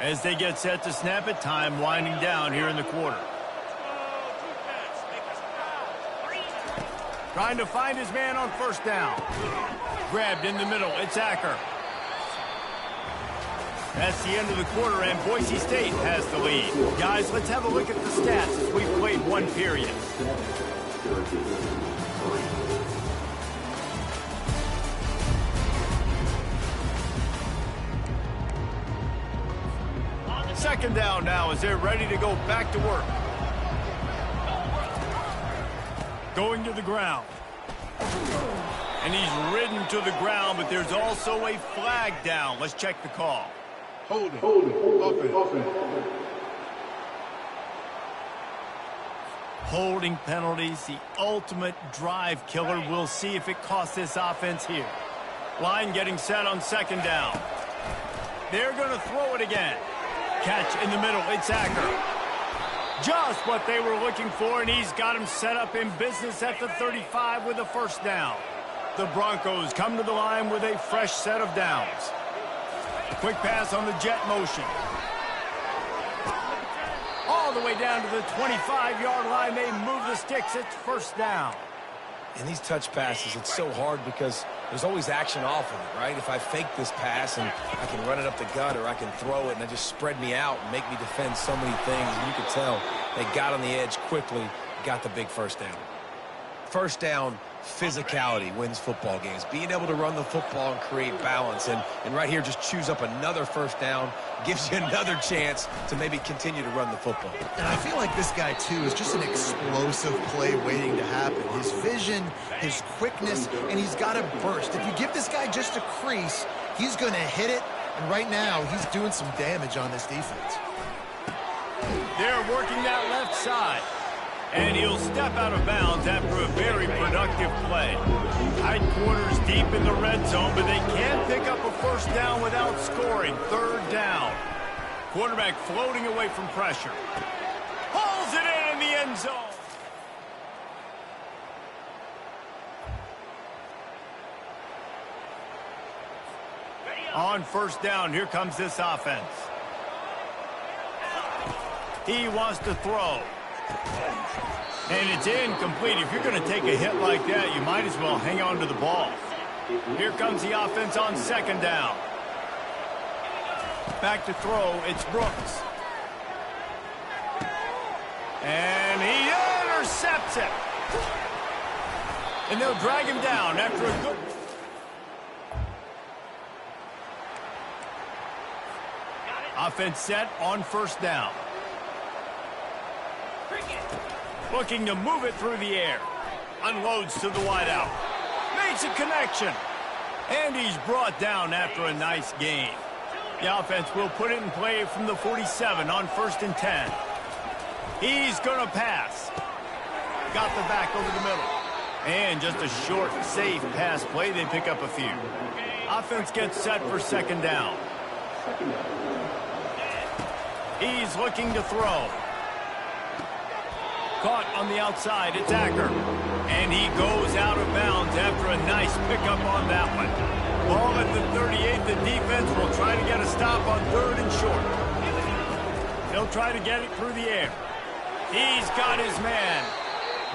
As they get set to snap it, time winding down here in the quarter. Trying to find his man on first down. Grabbed in the middle. It's Acker. That's the end of the quarter, and Boise State has the lead. Guys, let's have a look at the stats as we've played one period. Second down now as they're ready to go back to work. Going to the ground. And he's ridden to the ground, but there's also a flag down. Let's check the call. Hold it. Offense. Holding penalties, the ultimate drive killer. We'll see if it costs this offense here. Line getting set on second down. They're going to throw it again. Catch in the middle. It's Acker. Just what they were looking for, and he's got him set up in business at the 35 with a first down. The Broncos come to the line with a fresh set of downs. Quick pass on the jet motion. All the way down to the 25-yard line. They move the sticks. It's first down. And these touch passes, it's so hard because there's always action off of it, right? If I fake this pass and I can run it up the gut or I can throw it and it just spread me out and make me defend so many things. And you can tell they got on the edge quickly, got the big first down. First down, physicality wins football games. Being able to run the football and create balance. And right here, just choose up another first down, gives you another chance to maybe continue to run the football. And I feel like this guy, too, is just an explosive play waiting to happen. His vision, his quickness, and he's got a burst. If you give this guy just a crease, he's going to hit it. And right now, he's doing some damage on this defense. They're working that left side. And he'll step out of bounds after a very productive play. Tight quarters deep in the red zone, but they can't pick up a first down without scoring. Third down. Quarterback floating away from pressure. Pulls it in the end zone. On first down, here comes this offense. He wants to throw. And it's incomplete. If you're going to take a hit like that, you might as well hang on to the ball. Here comes the offense on second down. Back to throw, it's Brooks. And he intercepts it. And they'll drag him down after a good... Offense set on first down. Looking to move it through the air. Unloads to the wideout. Makes a connection. And he's brought down after a nice gain. The offense will put it in play from the 47 on 1st and 10. He's going to pass. Got the back over the middle. And just a short, safe pass play. They pick up a few. Offense gets set for second down. He's looking to throw. Caught on the outside, it's Acker. And he goes out of bounds after a nice pickup on that one. Ball at the 38, the defense will try to get a stop on third and short. They'll try to get it through the air. He's got his man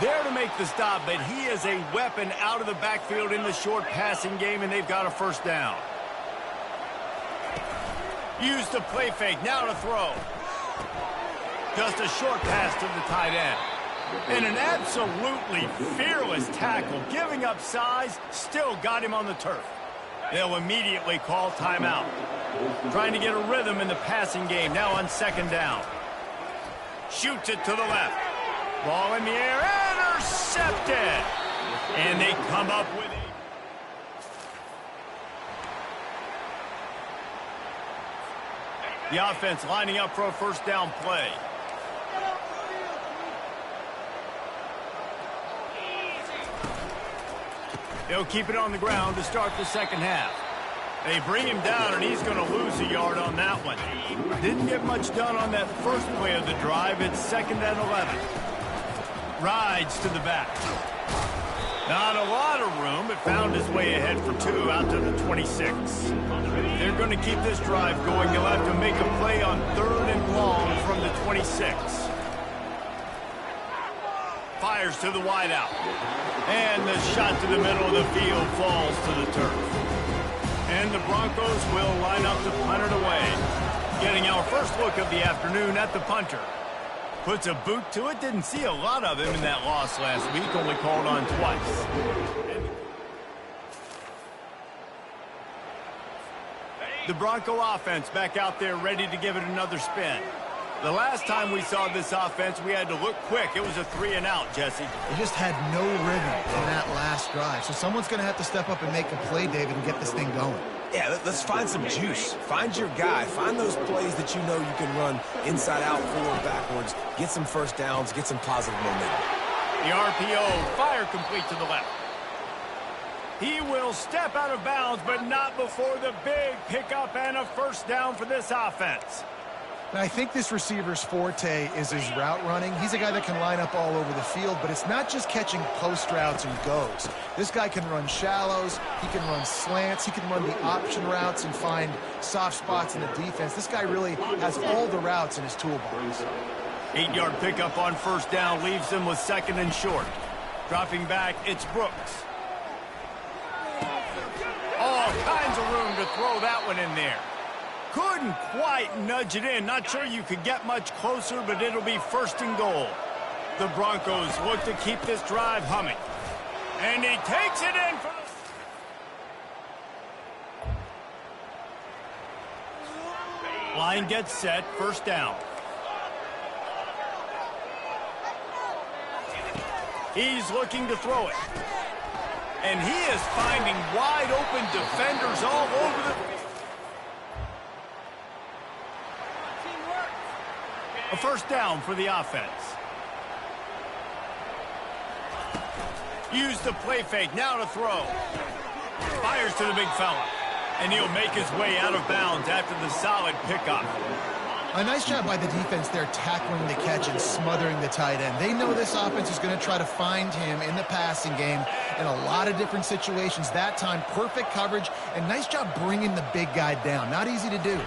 there to make the stop, but he is a weapon out of the backfield in the short passing game, and they've got a first down. Used the play fake, now to throw. Just a short pass to the tight end. And an absolutely fearless tackle, giving up size, still got him on the turf. They'll immediately call timeout. Trying to get a rhythm in the passing game, now on second down. Shoots it to the left. Ball in the air, intercepted. And they come up with it. The offense lining up for a first down play. They'll keep it on the ground to start the second half. They bring him down, and he's going to lose a yard on that one. Didn't get much done on that first play of the drive. It's 2nd and 11. Rides to the back. Not a lot of room, but found his way ahead for 2 out to the 26. They're going to keep this drive going. They'll have to make a play on 3rd and long from the 26. Fires to the wideout. And the shot to the middle of the field falls to the turf. And the Broncos will line up to punt it away. Getting our first look of the afternoon at the punter. Puts a boot to it. Didn't see a lot of him in that loss last week. Only called on twice. The Bronco offense back out there ready to give it another spin. The last time we saw this offense, we had to look quick. It was a 3-and-out, Jesse. They just had no rhythm in that last drive. So someone's going to have to step up and make a play, David, and get this thing going. Yeah, let's find some juice. Find your guy. Find those plays that you know you can run inside out, forward, backwards. Get some first downs. Get some positive momentum. The RPO, fire complete to the left. He will step out of bounds, but not before the big pickup and a first down for this offense. And I think this receiver's forte is his route running. He's a guy that can line up all over the field, but it's not just catching post routes and goes. This guy can run shallows, he can run slants, he can run the option routes and find soft spots in the defense. This guy really has all the routes in his toolbox. 8-yard pickup on first down leaves him with 2nd and short. Dropping back, it's Brooks. All kinds of room to throw that one in there. Couldn't quite nudge it in. Not sure you could get much closer, but it'll be 1st and goal. The Broncos look to keep this drive humming. And he takes it in for the... Line gets set, 1st down. He's looking to throw it. And he is finding wide open defenders all over the... A first down for the offense. Use the play fake, now to throw. Fires to the big fella. And he'll make his way out of bounds after the solid pickup. A nice job by the defense there tackling the catch and smothering the tight end. They know this offense is going to try to find him in the passing game in a lot of different situations. That time, perfect coverage and nice job bringing the big guy down. Not easy to do.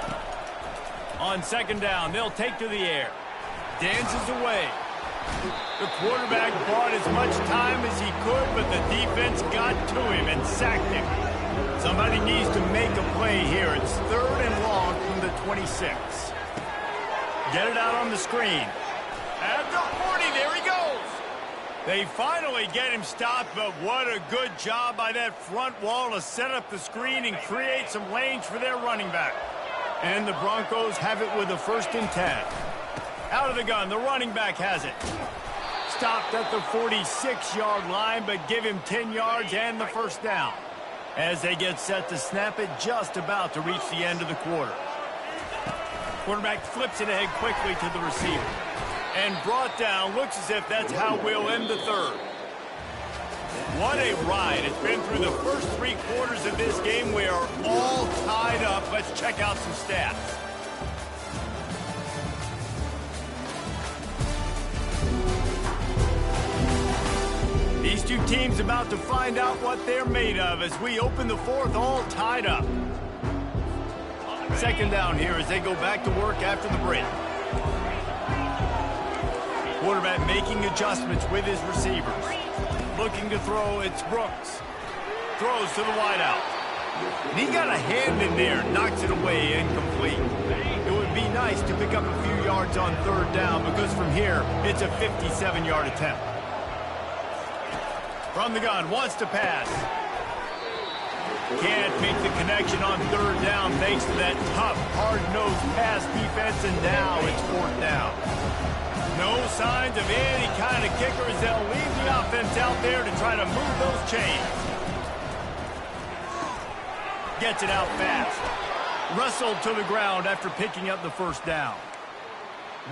On 2nd down, they'll take to the air. Dances away. The quarterback bought as much time as he could, but the defense got to him and sacked him. Somebody needs to make a play here. It's 3rd and long from the 26. Get it out on the screen. At the 40, there he goes. They finally get him stopped, but what a good job by that front wall to set up the screen and create some lanes for their running back. And the Broncos have it with a 1st and 10. Out of the gun, the running back has it. Stopped at the 46-yard line, but give him 10 yards and the first down. As they get set to snap it, just about to reach the end of the quarter. Quarterback flips it ahead quickly to the receiver. And brought down, looks as if that's how we'll end the 3rd. What a ride. It's been through the first 3 quarters of this game. We are all tied up. Let's check out some stats. These two teams about to find out what they're made of as we open the 4th all tied up. 2nd down here as they go back to work after the break. Quarterback making adjustments with his receivers. Looking to throw, it's Brooks. Throws to the wideout. And he got a hand in there, knocks it away, incomplete. It would be nice nice to pick up a few yards on third down because from here, it's a 57-yard attempt. From the gun, wants to pass. Can't make the connection on third down thanks to that tough, hard-nosed pass defense, and now it's fourth down. No signs of any kind of kicker as they'll leave the offense out there to try to move those chains. Gets it out fast. Wrestled to the ground after picking up the first down.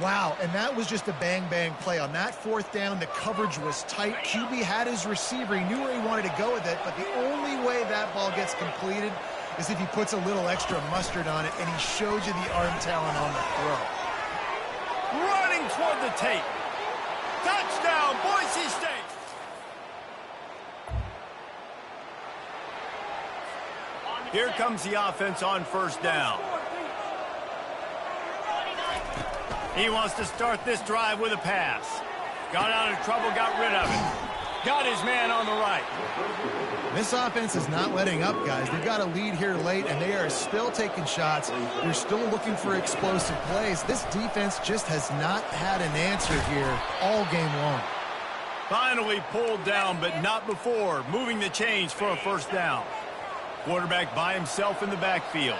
Wow, and that was just a bang-bang play. On that fourth down, the coverage was tight. QB had his receiver. He knew where he wanted to go with it, but the only way that ball gets completed is if he puts a little extra mustard on it, and he showed you the arm talent on the throw. Running toward the tape. Touchdown, Boise State. Here comes the offense on first down. He wants to start this drive with a pass. Got out of trouble, got rid of it. Got his man on the right. This offense is not letting up, guys. They've got a lead here late, and they are still taking shots. They're still looking for explosive plays. This defense just has not had an answer here all game long. Finally pulled down, but not before. Moving the chains for a first down. Quarterback by himself in the backfield.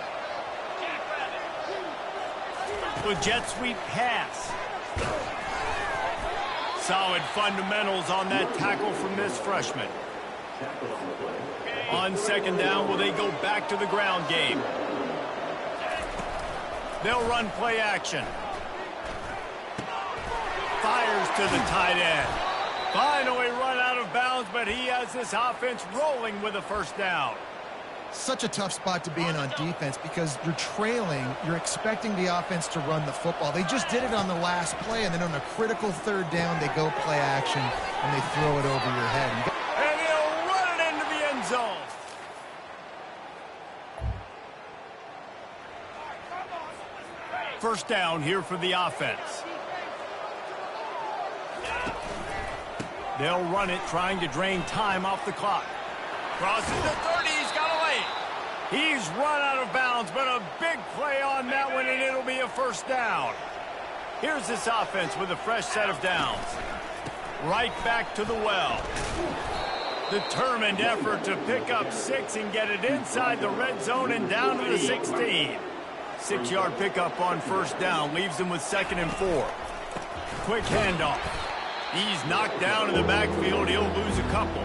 With jet sweep pass. Solid fundamentals on that tackle from this freshman. On second down, will they go back to the ground game? They'll run play action. Fires to the tight end. Finally run out of bounds, but he has this offense rolling with a first down. Such a tough spot to be in on defense because you're trailing. You're expecting the offense to run the football. They just did it on the last play, and then on a critical third down, they go play action, and they throw it over your head. And he'll run it into the end zone. First down here for the offense. They'll run it, trying to drain time off the clock. Crosses the 30, he's got a lane. He's run out of bounds, but a big play on that one, and it'll be a first down. Here's this offense with a fresh set of downs. Right back to the well. Determined effort to pick up 6 and get it inside the red zone and down to the 16. 6-yard pickup on first down leaves them with 2nd and 4. Quick handoff. He's knocked down in the backfield. He'll lose a couple.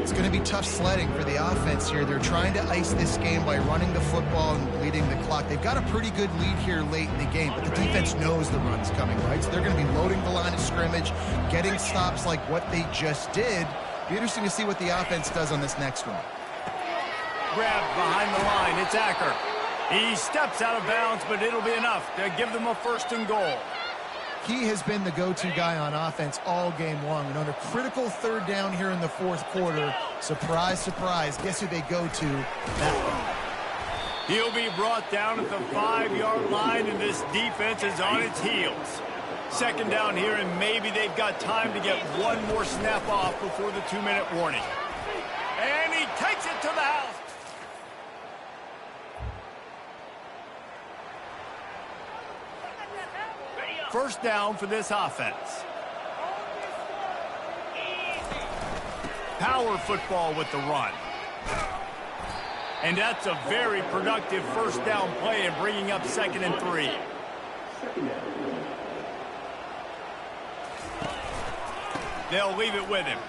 It's going to be tough sledding for the offense here. They're trying to ice this game by running the football and bleeding the clock. They've got a pretty good lead here late in the game, but the defense knows the run's coming, right? So they're going to be loading the line of scrimmage, getting stops like what they just did. Be interesting to see what the offense does on this next one. Grabbed behind the line. It's Acker. He steps out of bounds, but it'll be enough to give them a 1st and goal. He has been the go-to guy on offense all game long. And on a critical third down here in the 4th quarter, surprise, surprise, guess who they go to? That guy. He'll be brought down at the 5-yard line, and this defense is on its heels. 2nd down here, and maybe they've got time to get one more snap off before the 2-minute warning. And he takes it to the house. First down for this offense. Power football with the run. And that's a very productive first down play and bringing up 2nd and 3. They'll leave it with him.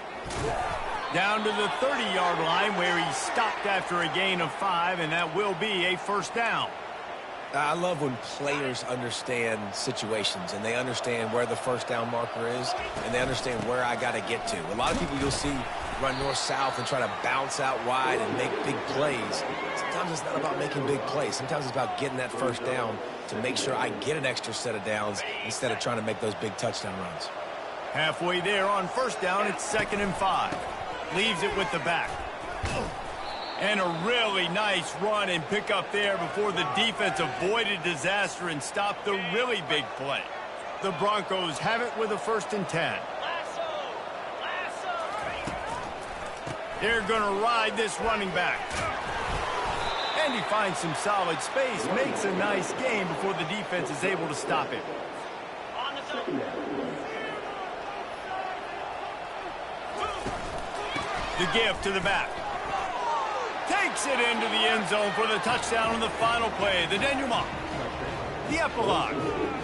Down to the 30-yard line where he stopped after a gain of 5, and that will be a first down. I love when players understand situations and they understand where the first down marker is and they understand where I got to get to. A lot of people you'll see run north-south and try to bounce out wide and make big plays. Sometimes it's not about making big plays. Sometimes it's about getting that first down to make sure I get an extra set of downs instead of trying to make those big touchdown runs. Halfway there on first down, it's 2nd and 5. Leaves it with the back. And a really nice run and pick up there before the defense avoided disaster and stopped the really big play. The Broncos have it with a 1st and 10. They're going to ride this running back. And he finds some solid space, makes a nice game before the defense is able to stop him. The give to the back. Takes it into the end zone for the touchdown on the final play. The denouement. The epilogue.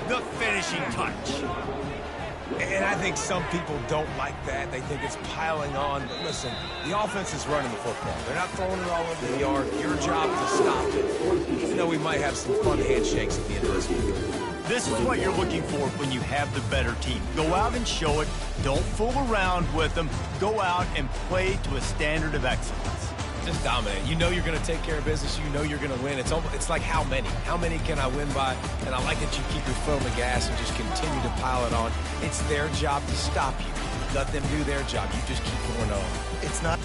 The finishing touch. And I think some people don't like that. They think it's piling on. But listen, the offense is running the football. They're not throwing it all over the yard. Your job to stop it. Even though we might have some fun handshakes at the end of this game. This is what you're looking for when you have the better team. Go out and show it. Don't fool around with them. Go out and play to a standard of excellence. Just dominate. You know you're going to take care of business. You know you're going to win. It's like how many? How many can I win by? And I like that you keep your foot on the gas and just continue to pile it on. It's their job to stop you. Let them do their job. You just keep going on. It's not...